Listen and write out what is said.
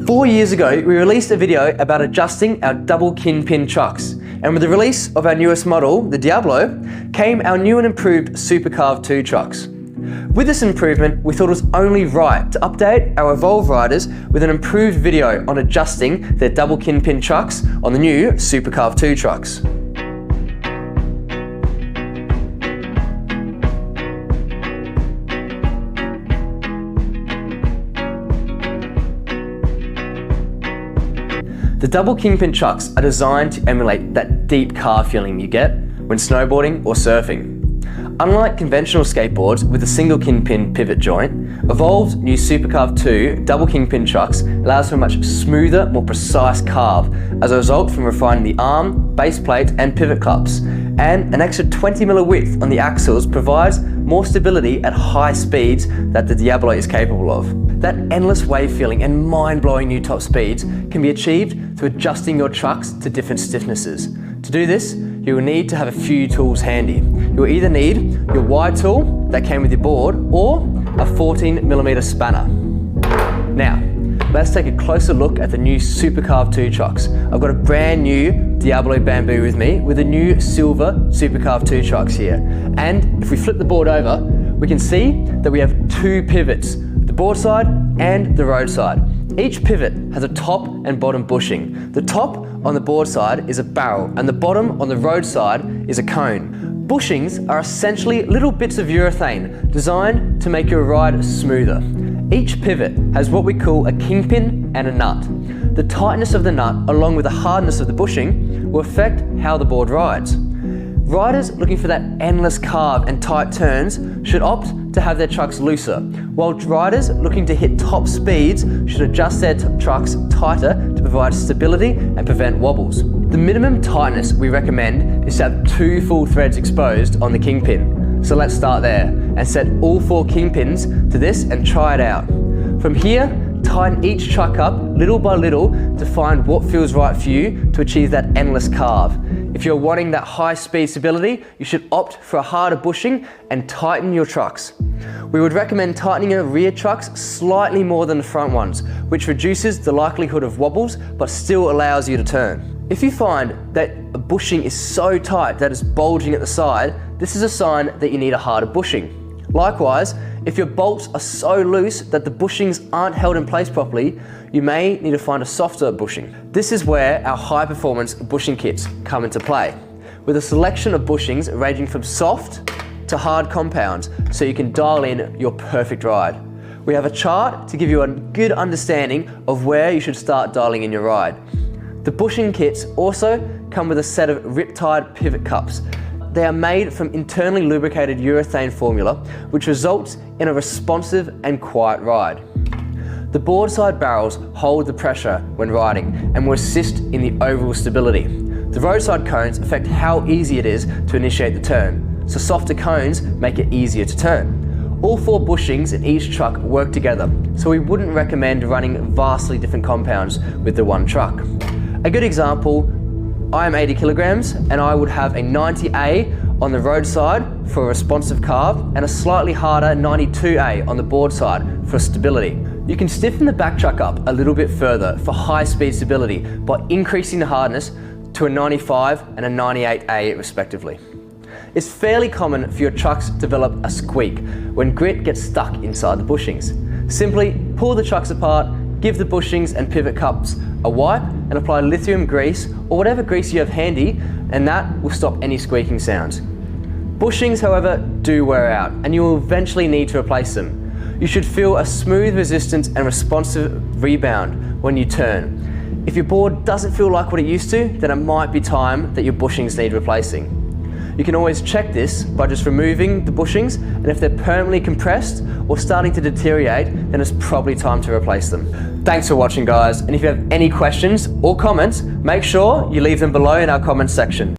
4 years ago, we released a video about adjusting our double kingpin trucks. And with the release of our newest model, the 𝐼𝐻𝑉𝑜, came our new and improved Super Carve 2 trucks. With this improvement, we thought it was only right to update our Evolve riders with an improved video on adjusting their double kingpin trucks on the new Super Carve 2 trucks. The double kingpin trucks are designed to emulate that deep carve feeling you get when snowboarding or surfing. Unlike conventional skateboards with a single kingpin pivot joint, Evolve's new Super Carve 2 double kingpin trucks allows for a much smoother, more precise carve as a result from refining the arm, base plate and pivot cups. And an extra 20mm of width on the axles provides more stability at high speeds that the 𝐼𝐻𝑉𝑜 is capable of. That endless wave feeling and mind-blowing new top speeds can be achieved through adjusting your trucks to different stiffnesses. To do this, you will need to have a few tools handy. You will either need your wide tool that came with your board or a 14mm spanner. Now, let's take a closer look at the new Super Carve 2 trucks. I've got a brand new 𝐼𝐻𝑉𝑜 bamboo with me with the new silver Super Carve 2 trucks here. And if we flip the board over, we can see that we have two pivots, the board side and the road side. Each pivot has a top and bottom bushing. The top on the board side is a barrel and the bottom on the road side is a cone. Bushings are essentially little bits of urethane designed to make your ride smoother. Each pivot has what we call a kingpin and a nut. The tightness of the nut along with the hardness of the bushing will affect how the board rides. Riders looking for that endless carve and tight turns should opt to have their trucks looser, while riders looking to hit top speeds should adjust their trucks tighter to provide stability and prevent wobbles. The minimum tightness we recommend is to have 2 full threads exposed on the kingpin. So let's start there and set all 4 kingpins to this and try it out. From here, tighten each truck up little by little to find what feels right for you to achieve that endless carve. If you're wanting that high speed stability, you should opt for a harder bushing and tighten your trucks. We would recommend tightening your rear trucks slightly more than the front ones, which reduces the likelihood of wobbles but still allows you to turn. If you find that a bushing is so tight that it's bulging at the side, this is a sign that you need a harder bushing. Likewise, if your bolts are so loose that the bushings aren't held in place properly, you may need to find a softer bushing. This is where our high performance bushing kits come into play, with a selection of bushings ranging from soft to hard compounds so you can dial in your perfect ride. We have a chart to give you a good understanding of where you should start dialing in your ride. The bushing kits also come with a set of riptide pivot cups. They are made from internally lubricated urethane formula, which results in a responsive and quiet ride. The board side barrels hold the pressure when riding and will assist in the overall stability. The roadside cones affect how easy it is to initiate the turn, so softer cones make it easier to turn. All 4 bushings in each truck work together, so we wouldn't recommend running vastly different compounds with the one truck. A good example, I am 80 kilograms and I would have a 90A on the road side for a responsive carve and a slightly harder 92A on the board side for stability. You can stiffen the back truck up a little bit further for high speed stability by increasing the hardness to a 95 and a 98A respectively. It's fairly common for your trucks to develop a squeak when grit gets stuck inside the bushings. Simply pull the trucks apart, give the bushings and pivot cups a wipe and apply lithium grease or whatever grease you have handy, and that will stop any squeaking sounds. Bushings, however, do wear out and you will eventually need to replace them. You should feel a smooth resistance and responsive rebound when you turn. If your board doesn't feel like what it used to, then it might be time that your bushings need replacing. You can always check this by just removing the bushings, and if they're permanently compressed or starting to deteriorate, then it's probably time to replace them. Thanks for watching, guys, and if you have any questions or comments, make sure you leave them below in our comments section.